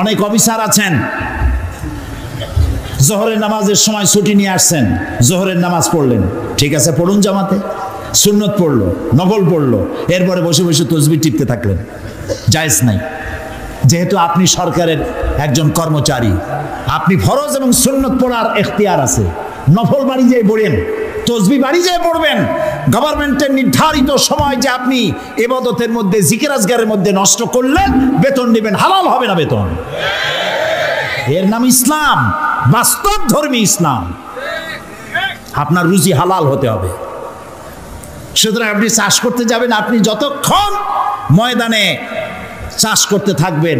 অনেক অফিসার আছেন, জোহরের নামাজের সময় ছুটি নিয়ে আসছেন, জোহরের নামাজ পড়লেন, ঠিক আছে পড়ুন জামাতে, সুন্নত পড়লো, নফল পড়লো, এরপরে বসে বসে তসবিহ টিপতে থাকলেন, জায়েজ নাই। যেহেতু আপনি সরকারের একজন কর্মচারী, আপনি ফরজ এবং সুন্নত পড়ার এখতিয়ার আছে, নফল বাড়ি যেয়ে পড়েন, তসবিহ বাড়ি যেয়ে পড়বেন। গভর্নমেন্টের নির্ধারিত সময় যে আপনি ইবাদতের মধ্যে, জিকির আজকারের মধ্যে নষ্ট করলে বেতন নেবেন, হালাল হবে না বেতন। এর নাম ইসলাম, বাস্তব ধর্মী ইসলাম। আপনার রুজি হালাল হতে হবে। সুতরাং আপনি চাষ করতে যাবেন, আপনি যতক্ষণ ময়দানে চাষ করতে থাকবেন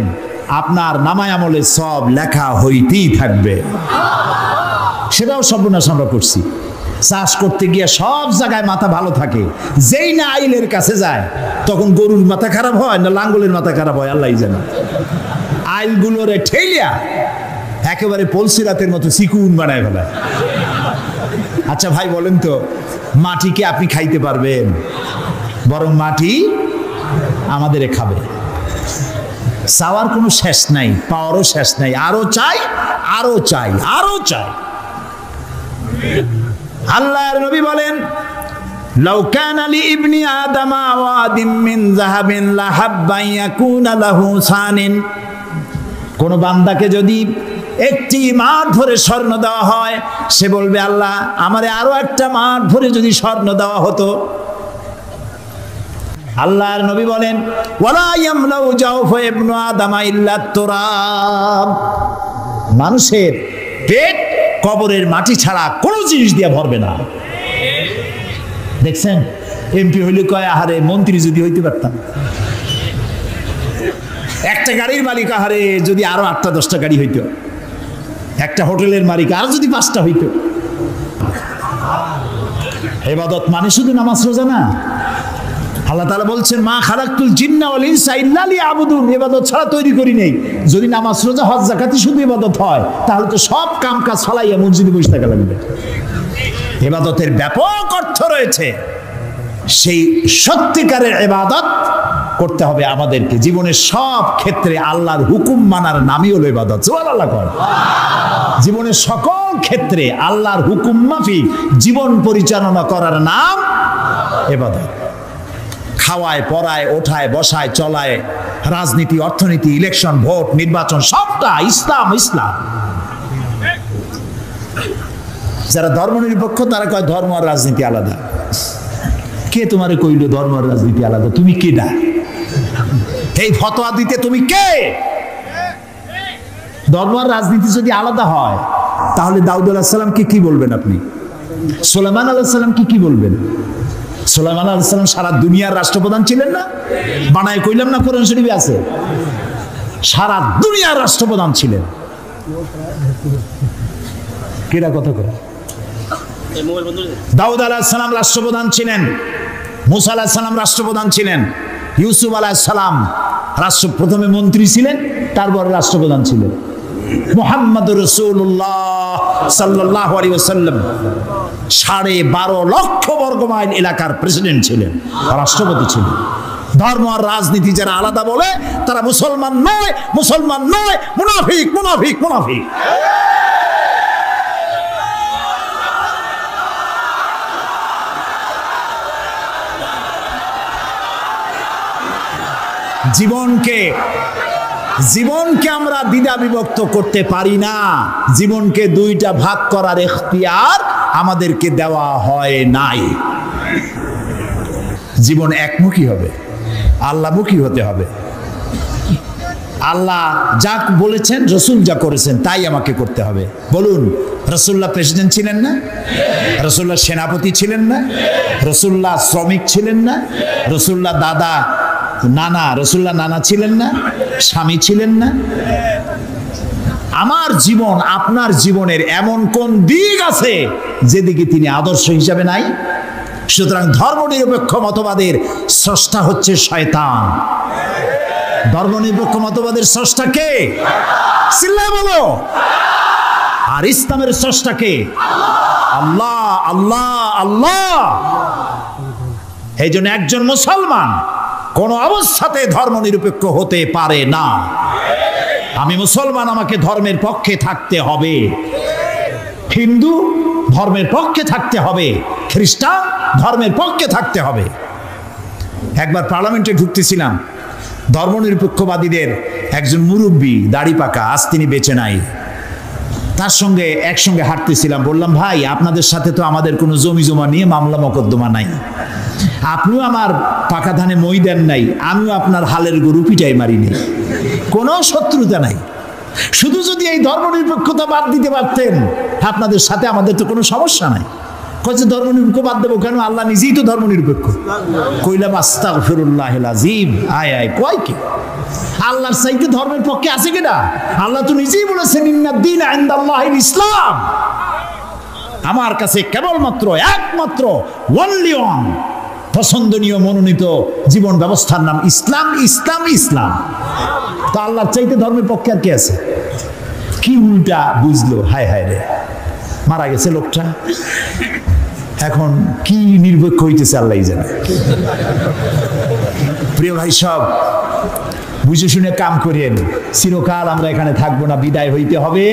আপনার নামায় আমলে সব লেখা হইতেই থাকবে। সেটাও সর্বনাশ আমরা করছি। চাষ করতে গিয়ে সব জায়গায় মাথা ভালো থাকে, যেই না আইলের কাছে যায় তখন গরুর মাথা খারাপ হয় না লাঙ্গলের মাথা খারাপ হয় আল্লাহই জানে। আইলগুলোরে ঠেলিয়া একেবারে পলসিরাতের মতো চিকুন বানায় ফেলায়। আচ্ছা ভাই বলেন তো, মাটিকে আপনি খাইতে পারবেন? বরং মাটি আমাদের খাবে। চাওয়ার কোনো শেষ নাই, পাওয়ারও শেষ নাই, আরো চাই, আরো চাই, আরো চাই। আল্লাহর নবী বলেন, লাউ কানা লি ইবনি আদামা ওয়াদিম মিন যাহাবিন লাহাব্বা ইয়াকুনা লাহু সানিন। কোন বান্দাকে যদি একটি মাঠ ভরে স্বর্ণ দেওয়া হয়, সে বলবে আল্লাহ আমারে আরো একটা মাঠ ভরে যদি স্বর্ণ দেওয়া হতো। আল্লাহর নবী বলেন, ওয়ালা ইয়ামলাউ জাওফা ইবনু আদামা ইল্লা তুরাব। মানুষের পেট কবরের মাটি ছাড়া কোনো জিনিস দিয়ে ভরবে না। দেখছেন, এমপি হইলে কয় আহারে মন্ত্রী যদি হইতে পারতাম। একটা গাড়ির মালিক আহারে যদি আরো 8টা 10টা গাড়ি হইতো। একটা হোটেলের মালিক আরো যদি 5টা হইতো। ইবাদত মানে শুধু নামাজ রোজা না। আল্লাহ তাআলা বলছেন, মা খালাকতুল জিন্না ওয়াল ইনসা ইল্লা লিয়াবুদুন। ইবাদত ছাড়া তৈরি করি নেই। যদি নামাজ রোজা হজ যাকাতই শুধু ইবাদত হয়, তাহলে তো সব কাম কাজ ফালাইয়া মসজিদে বসে থাকা লাগবে। ইবাদতের ব্যাপক অর্থ রয়েছে। সেই সত্যিকারের ইবাদত করতে হবে আমাদেরকে। জীবনের সব ক্ষেত্রে আল্লাহর হুকুম মানার নামই হলো ইবাদত। সুবহানাল্লাহ কর। জীবনের সকল ক্ষেত্রে আল্লাহর হুকুম মাফিক জীবন পরিচালনা করার নাম ইবাদত। খাওয়ায়, পড়ায়, ওঠায়, বসায়, চলায়, রাজনীতি, অর্থনীতি, ইলেকশন, ভোট, নির্বাচন, সবটা ইসলাম। ইসলাম। যারা ধর্ম নিরপেক্ষ তারা কয় ধর্ম আর রাজনীতি আলাদা। কে তোমারে কইল ধর্ম আর রাজনীতি আলাদা? তুমি কে না এই ফতোয়া দিতে? তুমি কে? ধর্ম আর রাজনীতি যদি আলাদা হয় তাহলে দাউদ আলাইহিস সালামকে কি বলবেন আপনি? সুলাইমান আলাইহিস সালামকে কি বলবেন? সুলাইমান আলাইহিস সালাম সারা দুনিয়ার রাষ্ট্রপ্রধান ছিলেন না? বানায় কইলাম না, কোরআন শরীফে আছে। সারা দুনিয়ার রাষ্ট্রপ্রধান ছিলেন। কেডা কথা কয়? দাউদ আলাইহিস সালাম রাষ্ট্রপ্রধান ছিলেন, মুসা আলাইহিস সালাম রাষ্ট্রপ্রধান ছিলেন, ইউসুফ আলাইহিস সালাম প্রথমে মন্ত্রী ছিলেন, তারপর রাষ্ট্রপ্রধান ছিলেন। মুহাম্মদুর রাসূলুল্লাহ সাল্লাল্লাহু আলাইহি ওয়াসাল্লাম 12.5 লক্ষ বর্গ মাইল এলাকার প্রেসিডেন্ট ছিলেন, রাষ্ট্রপতি ছিলেন। ধর্ম আর রাজনীতি যারা আলাদা বলে তারা মুসলমান নয়, মুসলমান নয়, মুনাফিক, মুনাফিক, মুনাফিক। জীবনকে আমরা দ্বিধা বিভক্ত করতে পারি না। জীবনকে দুইটা ভাগ করার এখতিয়ার আমাদেরকে দেওয়া হয় নাই। জীবন একমুখী হবে, আল্লাহমুখী হতে হবে। আল্লাহ যা বলেছেন, রসুল যা করেছেন তাই আমাকে করতে হবে। বলুন, রসুল্লাহ প্রেসিডেন্ট ছিলেন না? রসুল্লাহ সেনাপতি ছিলেন না? রসুল্লাহ শ্রমিক ছিলেন না? রসুল্লাহ রসুল্লাহ নানা ছিলেন না? স্বামী ছিলেন না? আমার জীবন, আপনার জীবনের এমন কোন দিক আছে যেদিকে তিনি আদর্শ হিসাবে নাই? সুতরাং ধর্মনিরপেক্ষ মতবাদের স্রষ্টা হচ্ছে শয়তান। ধর্মনিরপেক্ষ মতবাদের স্রষ্টা কে? চিল্লায় বলো। আর ইসলামের স্রষ্টা কে? আল্লাহ, আল্লাহ, আল্লাহ। এই জন্য একজন মুসলমান কোন অবস্থাতে ধর্মনিরপেক্ষ হতে পারে না। আমি মুসলমান, আমাকে ধর্মের পক্ষে থাকতে হবে। হিন্দু ধর্মের পক্ষে থাকতে হবে, খ্রিস্টান ধর্মের পক্ষে থাকতে হবে। একবার পার্লামেন্টে ঢুকতেছিলাম, ধর্মনিরপেক্ষবাদীদের একজন মুরব্বী, দাড়ি পাকা, আজ তিনি বেঁচে নাই, তার সঙ্গে একসঙ্গে হাঁটতেছিলাম। বললাম, ভাই আপনাদের সাথে তো আমাদের কোনো জমি জমা নিয়ে মামলা মকদ্দমা নাই, আপনিও আমার পাকা ধানে মই দেন নাই, আমিও আপনার হালের গরু পিটাই মারিনি, কোনো শত্রুতা নাই। শুধু যদি এই ধর্মনিরপেক্ষতা বাদ দিতে পারতেন, আপনাদের সাথে আমাদের তো কোনো সমস্যা নাই। কয়েছে ধর্মনিরপেক্ষ বাদ দেবো কেন? আল্লাহ নিজেই তো ধর্মনিরপেক্ষ। কইলাম আস্তাগফিরুল্লাহিল আযীম। আয় আয় কয় কি? আল্লাহর চাইতে ধর্মের পক্ষে আছে কিনা? আল্লাহ তো নিজেই বলেছেন ইন্নাদ-দীন ইনদাল্লাহিল ইসলাম। আমার কাছে কেবলমাত্র একমাত্র ওনলি ওয়ান পছন্দনীয় মনোনীত জীবন ব্যবস্থার নাম ইসলাম, ইসলাম, ইসলাম। তো আল্লাহর চাইতে ধর্মের পক্ষে আর কি আছে? কি উল্টা বুঝলো! হায় হায় রে, মারা গেছে লোকটা, এখন কি নির্ভক্ষ হইতেছে আল্লাহ জানে। প্রিয় ভাই সব, বুঝে শুনে কাম করেন। চিরকাল আমরা এখানে থাকবো না, বিদায় হইতে হবে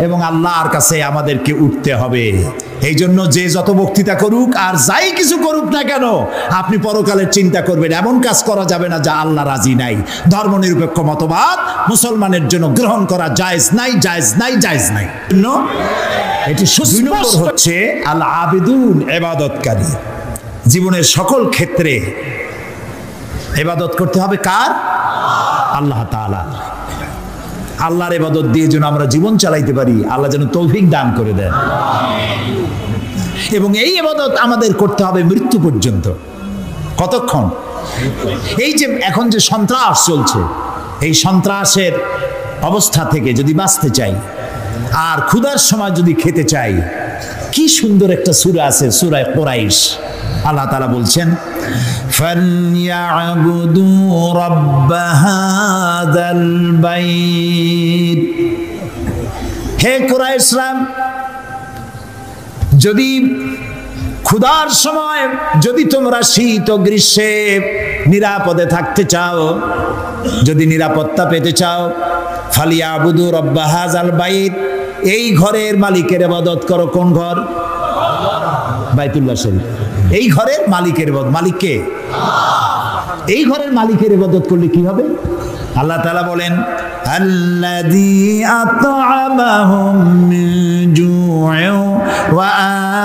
এবং আল্লাহর কাছে আমাদেরকে উঠতে হবে। এই জন্য যে যত বক্তৃতা করুক আর যাই কিছু করুক না কেন, আপনি পরকালের চিন্তা করবেন। এমন কাজ করা যাবে না যা আল্লাহ রাজি নাই। ধর্মনিরপেক্ষ মতবাদ মুসলমানের জন্য গ্রহণ করা জায়েজ নাই, জায়েজ নাই, জায়েজ নাই। এটি সুস্পষ্ট হচ্ছে আল আবিদুন, ইবাদতকারী। জীবনের সকল ক্ষেত্রে ইবাদত করতে হবে কার? আল্লাহ তাআলা। আল্লাহর ইবাদত দিয়ে যেন আমরা জীবন চালাইতে পারি, আল্লাহ যেন তৌফিক দান করে দেন। এবং এই ইবাদত আমাদের করতে হবে মৃত্যু পর্যন্ত। কতক্ষণ? এই যে এখন যে সন্ত্রাস চলছে, এই সন্ত্রাসের অবস্থা থেকে যদি বাঁচতে চাই আর ক্ষুধার সময় যদি খেতে চাই, কি সুন্দর একটা সূরা আছে, সূরা কুরাইশ। আল্লাহ তাআলা বলছেন, ফালইয়াবুদু রাব্ব হাযাল বাইত। হে কুরাইশরা, যদি ক্ষুধার সময় যদি তোমরা শীত ও গ্রীষ্মে নিরাপদে থাকতে চাও, যদি নিরাপত্তা পেতে চাও, ফালিয়াবুদু রাব্ব হাযাল বাইত, এই ঘরের মালিকের ইবাদত করো। কোন ঘর? বাইতুল্লাহ শরীফ। এই ঘরের মালিকের ইবাদত। মালিক কে? এই ঘরের মালিকের ইবাদত করলে কি হবে? আল্লাহ তাআলা বলেন, আল্লাযী আত'আমাহুম মিন জু'ইন ওয়া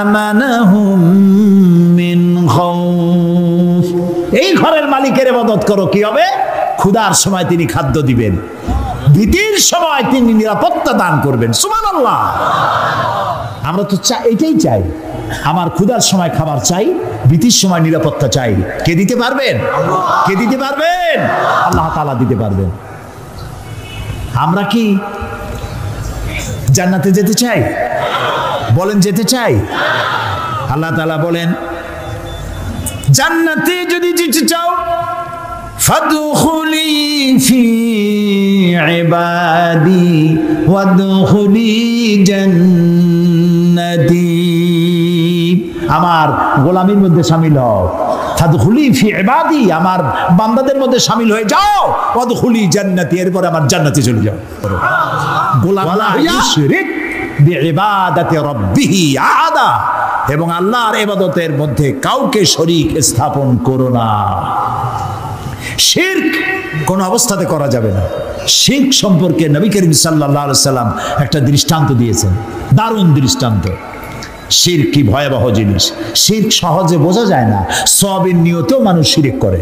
আমানাহুম মিন খাউফ। এই ঘরের মালিকের ইবাদত করো, কি হবে? ক্ষুধার সময় তিনি খাদ্য দিবেন, ভীতির সময় তিনি নিরাপত্তা দান করবেন। সুবহানাল্লাহ। আমরা তো এটাই চাই। আমার ক্ষুধার সময় খাবার চাই, ভীতির সময় নিরাপত্তা চাই। কে দিতে পারবেন? কে দিতে পারবেন? আল্লাহ তাআলা দিতে পারবেন। আমরা কি জান্নাতে যেতে চাই? বলেন, যেতে চাই? আল্লাহ তাআলা বলেন, জান্নাতে যদি যেতে চাও, ফাদখুলি ফি ইবাদি ওয়াদখুলি জান্নাতি। আমার গোলামীর মধ্যে শামিল হও। ফাদখুলি ফি ইবাদি, আমার বান্দাদের মধ্যে শামিল হয়ে যাও। ওয়াদখুলি জান্নাতি, এরপর আমার জান্নাতে চলে যাও। গোলাম লা ইউশরিক বিইবাদাতি রাব্বিহি আহাদা, এবং আল্লাহর ইবাদতের মধ্যে কাউকে শরীক স্থাপন করো না। শিরক কোন অবস্থাতে করা যাবে না। শিরক সম্পর্কে নবী করিম সাল্লাল্লাহু আলাইহি সাল্লাম একটা দৃষ্টান্ত দিয়েছেন, দারুণ দৃষ্টান্ত। শিরক কি ভয়াবহ জিনিস! শিরক সহজে বোঝা যায় না, সওয়াবের নিয়তেও মানুষ শিরক করে।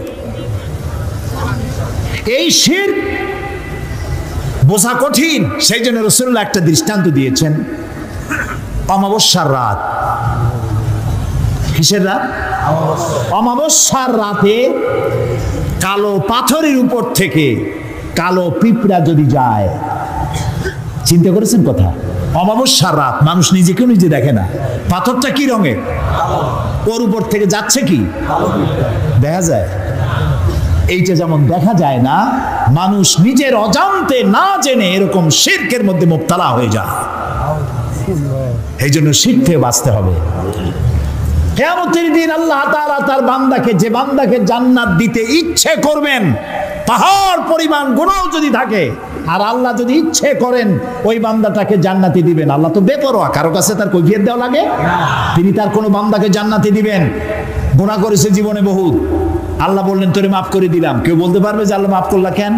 এই শিরক বোঝা কঠিন, সেই জন্য রাসূলুল্লাহ একটা দৃষ্টান্ত দিয়েছেন। অমাবস্যার রাত। কিসের রাত? অমাবস্যার রাতে কালো পাথরের উপর থেকে কালো পিঁপড়া যদি যায়, চিন্তা করেছেন কথা? অমাবস্যার রাত, মানুষ নিজেকেও নিজে দেখে না, পাথরটা কি রঙের, ওর উপর থেকে যাচ্ছে কি দেখা যায়? এইটা যেমন দেখা যায় না, মানুষ নিজের অজান্তে না জেনে এরকম শিরকের মধ্যে মুবতালা হয়ে যায়। এই জন্য শিরক থেকে বাঁচতে হবে। কিয়ামতের দিন আল্লাহ তাআলা তার বান্দাকে, যে বান্দাকে জান্নাত দিতে ইচ্ছে করবেন, পাহাড় পরিমাণ গুনাহ যদি থাকে, আর আল্লাহ যদি ইচ্ছে করেন ওই বান্দাটাকে জান্নাতি দিবেন। আল্লাহ তো বেপরোয়া, কারো কাছে তার কৈফিয়ত দেওয়া লাগে? তিনি তার কোনো বান্দাকে জান্নাতি দিবেন। গুনাহ করেছে জীবনে বহুত, আল্লাহ বললেন তোরে মাফ করে দিলাম। কেউ বলতে পারবে যে আল্লাহ মাফ করলা কেন?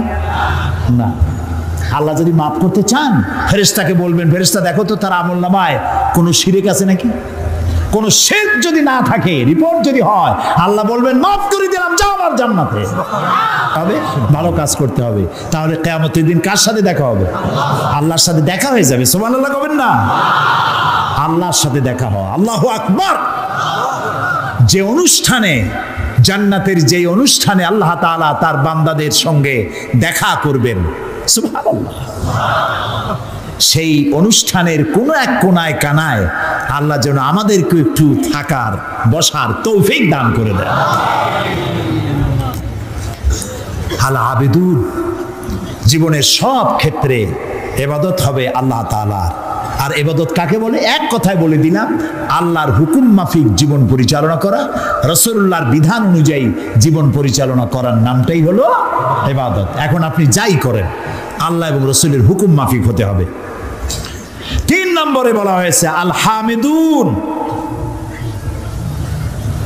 না। আল্লাহ যদি মাফ করতে চান, ফেরেশতাকে বলবেন, ফেরেশতা দেখো তো তার আমলনামায় কোনো শিরক আছে নাকি। কোনো শিরক যদি না থাকে, রিপোর্ট যদি হয়, আল্লাহ বলবেন মাফ করে দিলাম, যাও আমার জান্নাতে। তবে ভালো কাজ করতে হবে, তাহলে কিয়ামতের দিন কার সাথে দেখা হবে? আল্লাহর সাথে দেখা হয়ে যাবে। সুবহানাল্লাহ কবেন না? আল্লাহর সাথে দেখা হয়। আল্লাহু আকবার। যে অনুষ্ঠানে, জান্নাতের যে অনুষ্ঠানে আল্লাহ তাআলা তার বান্দাদের সঙ্গে দেখা করবেন, সুবহানাল্লাহ, সেই অনুষ্ঠানের কোন এক কোনায় কানায় আল্লাহ যেন আমাদেরকে একটু থাকার, বসার তৌফিক দান করে দেয়। আল আবিদুন, জীবনের সব ক্ষেত্রে ইবাদত হবে আল্লাহ তাআলার। আর ইবাদত কাকে বলে? এক কথায় বলে দিলাম, আল্লাহর হুকুম মাফিক জীবন পরিচালনা করা, রাসূলুল্লাহর বিধান অনুযায়ী জীবন পরিচালনা করার নামটাই হলো ইবাদত। এখন আপনি যাই করেন, আল্লাহ এবং রাসূলের হুকুম মাফিক হতে হবে। 3 নম্বরে বলা হয়েছে আল হামিদুন,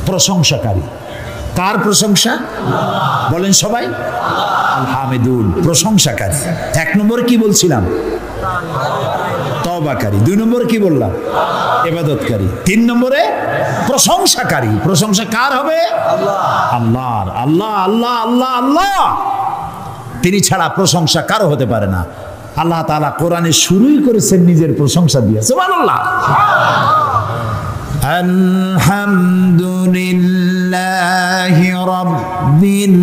প্রশংসাকারী। কার প্রশংসা? বলেন সবাই। আল হামিদুন, প্রশংসাকারী। 1 নম্বরে কি বলছিলাম? তওবাকারী। 2 নম্বরে কি বললাম? ইবাদতকারী। 3 নম্বরে প্রশংসাকারী। প্রশংসা কার হবে? আল্লাহর। আল্লাহ আল্লাহ আল্লাহ আল্লাহ, তিনি ছাড়া প্রশংসা কারো হতে পারে না। আল্লাহ তাআলা কোরআনে শুরুই করেছেন নিজের প্রশংসা দিয়ে। সুবহানাল্লাহ। আলহামদুলিল্লাহি রাব্বিল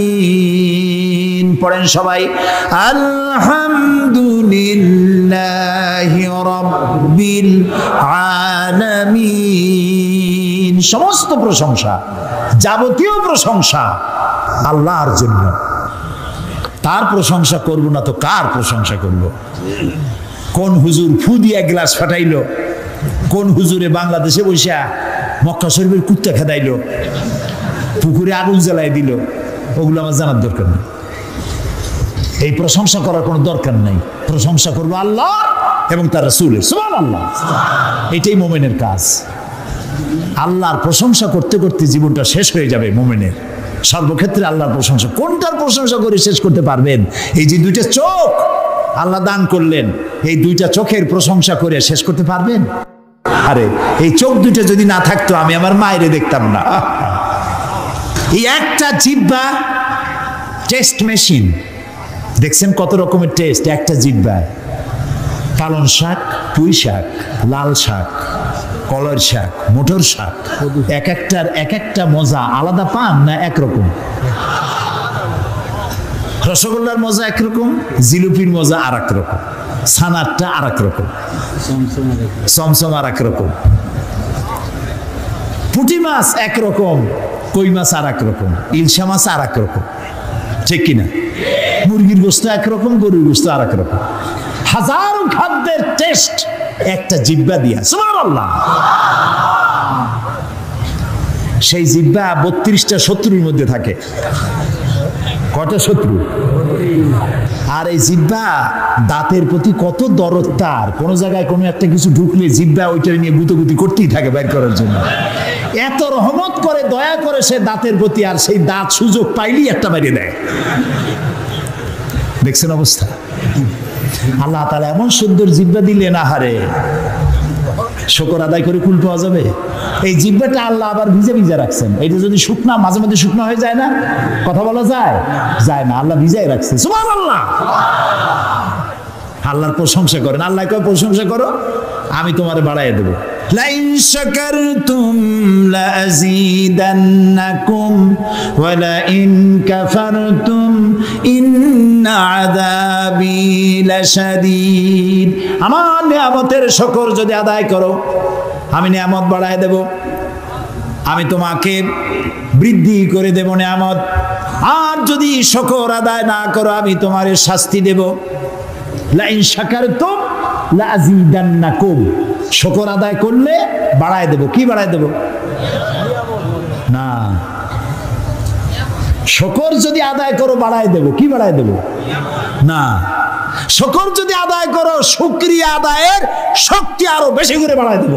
আলামিন। পড়েন সবাই, আলহামদুলিল্লাহি রাব্বিল আলামিন। সমস্ত প্রশংসা, যাবতীয় প্রশংসা আল্লাহর জন্য। তার প্রশংসা করব না তো কার প্রশংসা করব? কোন হুজুর ফু দিয়ে গ্লাস ফাটাইলো? কোন হুজুরে বাংলাদেশে বসে মক্কা শরীফের কুত্তা খেদাইলো, পুকুরে আগুন জ্বালাই দিল? ওগুলো আমার জানার দরকার নেই। এই প্রশংসা করার কোনো দরকার নেই। প্রশংসা করবো আল্লাহ এবং তার রাসূলের। সুবহানাল্লাহ। এটাই মুমিনের কাজ। আল্লাহর প্রশংসা করতে করতে জীবনটা শেষ হয়ে যাবে মুমিনের। সর্বক্ষেত্রে আল্লাহর প্রশংসা। কোনটার প্রশংসা করে শেষ করতে পারবেন? এই যে 2টা চোখ আল্লাহ দান করলেন, এই 2টা চোখের প্রশংসা করে শেষ করতে পারবেন? আরে এই চোখ 2টা যদি না থাকতো আমি আমার মায়েরে দেখতাম না। এই একটা জিহ্বা টেস্ট মেশিন। দেখছেন কত রকমের টেস্ট একটা জিহ্বায়। পালং শাক, পুঁই শাক, লাল শাক, কলর শাক, মোটর শাক, এক একটা মজা আলাদা পান না একরকম? রসগোল্লার মজা একরকম, জিলিপির মজা আর এক রকম, ছানারটা আর এক রকম, চমচম আর এক রকম, পুঁটি মাছ একরকম, কই মাছ আর এক রকম, ইলশা মাছ আর এক রকম, ঠিক কিনা? মুরগির গোস্ত একরকম, গরুর গোস্ত আর এক রকম। হাজারো খাদ্যের টেস্ট একটা জিহ্বা দিয়া। সুবহানাল্লাহ। সেই জিহ্বা 32টা শত্রুর মধ্যে থাকে। কটা শত্রু? আর এই জিহ্বা দাঁতের প্রতি কত দরদ তার। কোন জায়গায় কোনো একটা কিছু ঢুকলে জিহ্বা ওইটা নিয়ে গুতোগুতি করতেই থাকে বাইর করার জন্য। এত রহমত করে, দয়া করে সে দাঁতের প্রতি, আর সেই দাঁত সুযোগ পাইলেই একটা বাইরে দেয়। দেখছেন অবস্থা? আল্লাহ তাআলা এমন সুন্দর জিহ্বা দিলেন, আহারে শুকর আদায় করে কুল পাওয়া যাবে। এই জিহ্বাটা আল্লাহ আবার ভিজে ভিজে রাখছেন। এটা যদি শুকনা, মাঝে মাঝে শুকনা হয়ে যায় না, কথা বলা যায়? যায় না, আল্লাহ ভিজাই রাখছে। সুবহানাল্লাহ। আল্লাহর প্রশংসা করেন। আল্লাহ কয় প্রশংসা করো, আমি তোমারে বাড়াইয়া দেবো। লাইন শাকারতুম লাযীদান্নাকুম ওয়া লাইন কাফারতুম ইন্না আযাবি লাশাদীদ। আমার নিয়ামতের শুকর যদি আদায় করো, আমি নিয়ামত বাড়ায় দেব, আমি তোমাকে বৃদ্ধি করে দেব নিয়ামত। আর যদি শুকর আদায় না করো, আমি তোমার শাস্তি দেব। লাইন শাকারতুম লাযীদান্নাকুম, শুকর আদায় করলে বাড়ায় দেব। কি বাড়ায় দেব? না, শুকর যদি আদায় করো বাড়ায় দেব। কি বাড়ায় দেব? না, শুকর যদি আদায় করো শুকরিয়া আদায়ের শক্তি আরো বেশি করে বাড়ায় দেব।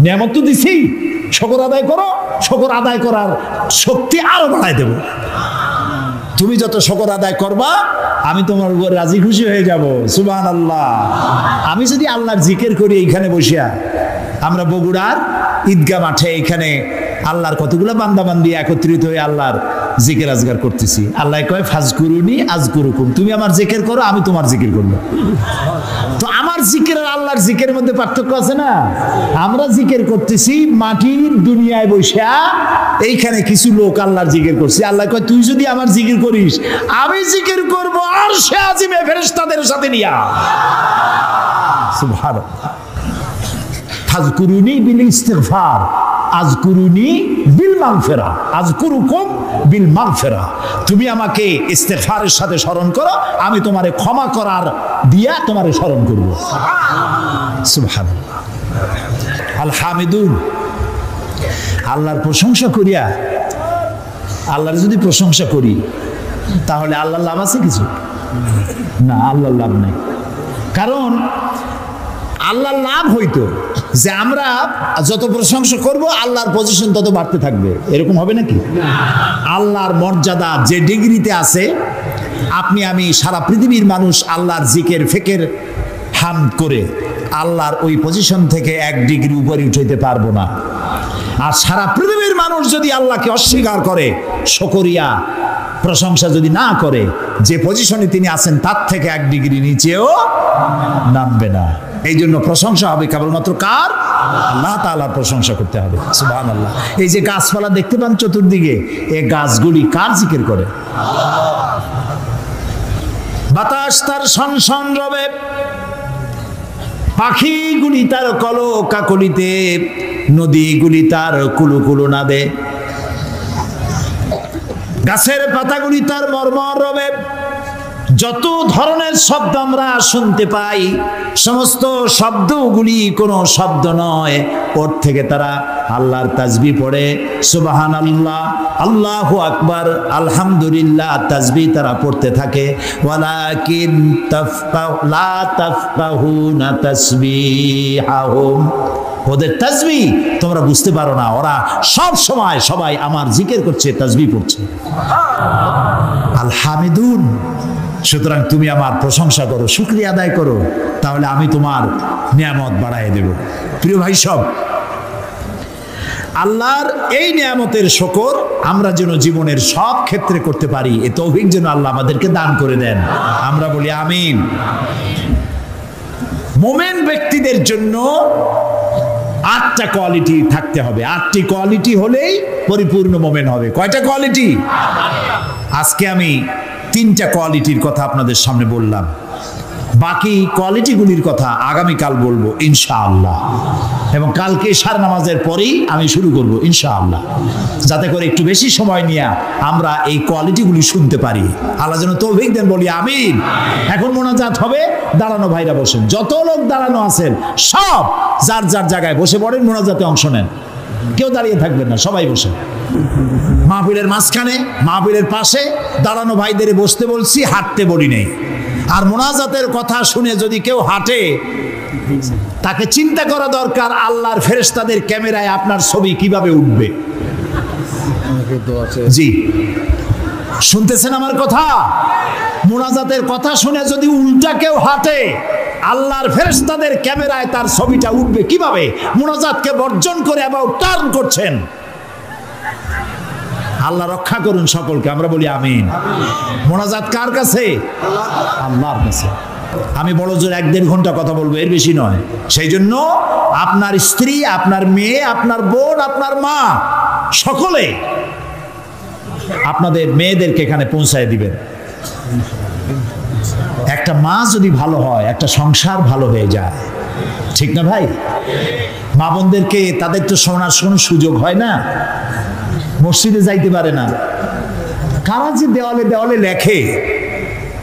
নিয়ামত তো দিছি, শুকর আদায় করো, শুকর আদায় করার শক্তি আরো বাড়ায় দেব। তুমি যত শুকর আদায় করবা আমি তোমার উপর রাজি খুশি হয়ে যাব। সুবহানাল্লাহ। আমি যদি আল্লাহর জিকির করি এইখানে বসিয়া, আমরা বগুড়ার ঈদগাহ মাঠে এখানে আল্লাহর কতগুলো বান্দাবান্দি একত্রিত হয়ে আল্লাহর জিকির আজগার করতেছি। আল্লাহ কয় ফাজকুরুনি আজকুরুকুম, তুমি আমার জিকির করো আমি তোমার জিকির করব। তো আমার জিকির আর আল্লাহর জিকিরের মধ্যে পার্থক্য আছে না? আমরা জিকির করতেছি মাটির দুনিয়ায় বসে, এইখানে কিছু লোক আল্লাহর জিকির করছে। আল্লাহ কয় তুই যদি আমার জিকির করিস আমি জিকির করব আরশে আজিমে ফেরেশতাদের সাথে নিয়া। সুবহানাল্লাহ। ফাজকুরুনি বিল ইস্তিগফার আযকুরুনি বিল মাগফিরা আযকুরুকুম বিল মাগফিরা। তুমি আমাকে ইস্তিগফারের সাথে স্মরণ করো, আমি তোমারে ক্ষমা করার দিয়া তোমারে স্মরণ করব। সুবহানাল্লাহ। আল হামিদুন, আল্লাহর প্রশংসা করিয়া, আল্লাহর যদি প্রশংসা করি তাহলে আল্লাহর লাভ আছে কিছু? না, আল্লাহর লাভ নাই। কারণ আল্লাহর লাভ হইতো যে আমরা যত প্রশংসা করব আল্লাহর পজিশন তত বাড়তে থাকবে। এরকম হবে নাকি? আল্লাহর মর্যাদা যে ডিগ্রিতে আছে, আপনি আমি সারা পৃথিবীর মানুষ আল্লাহর জিকির ফিকির হামদ করে আল্লাহর ওই পজিশন থেকে 1 ডিগ্রি উপরে উঠাইতে পারবো না। আর সারা পৃথিবীর মানুষ যদি আল্লাহকে অস্বীকার করে, শুকরিয়া প্রশংসা যদি না করে, যে পজিশনে তিনি আছেন তার থেকে 1 ডিগ্রি নিচেও নামবে না। এই জন্য প্রশংসা হবে কেবলমাত্র কার? আল্লাহ তাআলার প্রশংসা করতে হবে। সুবহানাল্লাহ। এই যে গাছপালা দেখতে পান চতুর্দিকে, এই গাছগুলি কার জিকির করে? বাতাস তার শনশন রবে, পাখিগুলি তার কলকাকলিতে, নদীগুলি তার কুলুকুলু নাদে, গাছের পাতাগুলি তার মর্মর রবে। যত ধরনের শব্দ আমরা শুনতে পাই, সমস্ত শব্দগুলি কোনো শব্দ নয়, ওর থেকে তারা আল্লাহর তাসবিহ পড়ে। সুবহানাল্লাহ, আল্লাহু আকবার, আলহামদুলিল্লাহ তাসবিহ তারা পড়তে থাকে। ওয়ালাকিন লা তাফকাহুনা তাসবিহাহুম, ওদের তাসবিহ তোমরা বুঝতে পারো না। ওরা সব সময় সবাই আমার জিকির করছে, তাসবিহ পড়ছে। আল হামিদুন, সুতরাং তুমি আমার প্রশংসা করো, শুকরিয়া আদায় করো, তাহলে আমি তোমার নিয়ামত বাড়ায় দেব। প্রিয় ভাই সব, আল্লাহর এই নিয়ামতের শুকর আমরা যেন জীবনের সব ক্ষেত্রে করতে পারি, এ তৌফিক যেন আল্লাহ আমাদেরকে দান করে দেন। আমরা বলি আমিন। মুমিন ব্যক্তিদের জন্য 8টা কোয়ালিটি থাকতে হবে। 8টি কোয়ালিটি হলেই পরিপূর্ণ মুমিন হবে। কয়টা কোয়ালিটি? আজকে আমি 3টা কোয়ালিটির কথা আপনাদের সামনে বললাম, বাকি কোয়ালিটিগুলির কথা আগামীকাল বলবো ইনশাআল্লাহ। এবং কালকে ইশার নামাজের পরেই আমি শুরু করব ইনশাআল্লাহ, যাতে করে একটু বেশি সময় নিয়ে আমরা এই কোয়ালিটিগুলি শুনতে পারি। আল্লাহ যেন তৌফিক দেন, বলি আমিন। এখন মোনাজাত হবে, দাঁড়ানো ভাইরা বসেন, যত লোক দাঁড়ানো আছেন সব যার যার জায়গায় বসে পড়েন, মোনাজাতে অংশ নেন। কেউ দাঁড়িয়ে থাকবেন না, সবাই বসে। মাহফিলের মাঝখানে, মাহফিলের পাশে দাঁড়ানো ভাইদের বসতে বলছি, হাঁটতে বলি নেই। আর মোনাজাতের কথা শুনে যদি কেউ হাঁটে, তাকে চিন্তা করা দরকার আল্লাহর ফেরেশতাদের ক্যামেরায় আপনার ছবি কিভাবে উঠবে। জি, শুনতেছেন আমার কথা? মোনাজাতের কথা শুনে যদি উল্টা কেউ হাঁটে, আল্লাহর ফেরেশতাদের ক্যামেরায় তার ছবিটা উঠবে কিভাবে? মোনাজাতকে বর্জন করে অ্যাবাউট টার্ন করছেন। আল্লাহ রক্ষা করুন সকলকে, আমরা বলি আমিন। মোনাজাত কার কাছে? আল্লাহর কাছে। আমি বড় জোর 1-1.5 ঘন্টা কথা বলবো, এর বেশি নয়। সেই জন্য আপনার স্ত্রী, আপনার মেয়ে, আপনার বোন, আপনার মা, সকলে আপনাদের মেয়েদেরকে এখানে পৌঁছায় দিবেন। একটা মা যদি ভালো হয়, একটা সংসার ভালো হয়ে যায়, ঠিক না ভাই? মা বোনদেরকে তাদের তো শোনার কোনো সুযোগ হয় না, মসজিদে যাইতে পারে না। কারা যে দেওয়ালে দেওয়ালে লেখে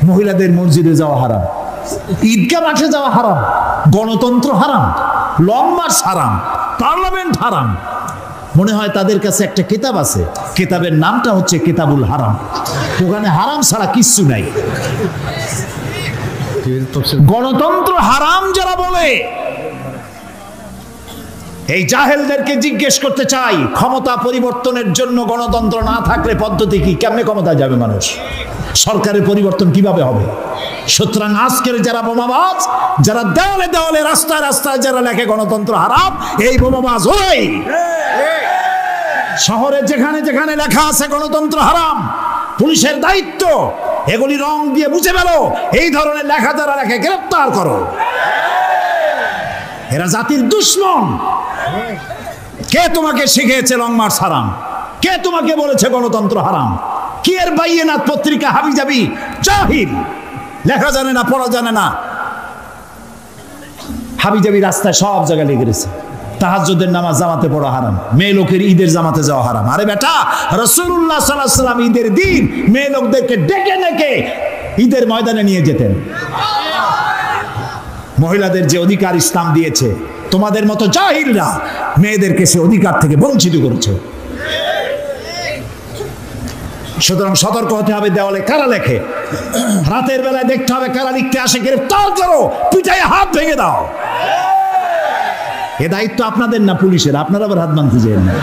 মহিলাদের মসজিদে যাওয়া হারাম, ঈদগাহ মাঠে যাওয়া হারাম, গণতন্ত্র হারাম, লং মার্চ হারাম, পার্লামেন্ট হারাম। মনে হয় তাদের কাছে একটা কিতাব আছে, কিতাবের নামটা হচ্ছে কিতাবুল হারাম। ওখানে হারাম ছাড়া কিচ্ছু নাই। গণতন্ত্র হারাম যারা বলে, এই জাহেলদেরকে জিজ্ঞেস করতে চাই, ক্ষমতা পরিবর্তনের জন্য গণতন্ত্র না থাকলে পদ্ধতি কি? কেমনে ক্ষমতায় যাবে মানুষ? সরকারের পরিবর্তন কিভাবে হবে? সুতরাং আজকের যারা বোমাবাজ, যারা দেওয়ালে দেওয়ালে রাস্তায় রাস্তায় যারা লেখে গণতন্ত্র হারাম, এই বোমাবাজ ওই শহরে যেখানে যেখানে লেখা আছে গণতন্ত্র হারাম, পুলিশের দায়িত্ব এগুলি রং দিয়ে মুছে ফেলো। এই ধরনের লেখা যারা লেখে গ্রেফতার করো। এরা জাতির দুশ্মন। কে তোমাকে শিখিয়েছে লং মার্চ হারাম? কে তোমাকে বলেছে গণতন্ত্র হারাম? কি এর বাইয়েনাত পত্রিকা হাবিজাবি জাহিল, লেখা জানে না, পড়া জানে না, হাবিজাবি রাস্তায় সব জায়গায় লিখে গেছে তাহাজ্জুদের নামাজ জামাতে পড়া হারাম, মেয়ে লোকের ঈদের জামাতে যাওয়া হারাম। আরে বেটা, রাসূলুল্লাহ সাল্লাল্লাহু আলাইহি ওয়াসাল্লাম ঈদের দিন মেয়ে লোকদেরকে ডেকে ডেকে ঈদের ময়দানে নিয়ে যেতেন। মহিলাদের যে অধিকার ইসলাম দিয়েছে, তোমাদের মতো জাহিলরা মেয়েদেরকে সে অধিকার থেকে বঞ্চিত করেছে। সুতরাং সতর্ক হতে হবে। দেওয়ালে কারা লেখে, রাতের বেলায় দেখতে হবে কারা লিখতে আসে, গ্রেফতার করো, পিটায় হাত ভেঙে দাও। এ দায়িত্ব আপনাদের না পুলিশের, আপনারা আবার হাত বাঁধতে চান না।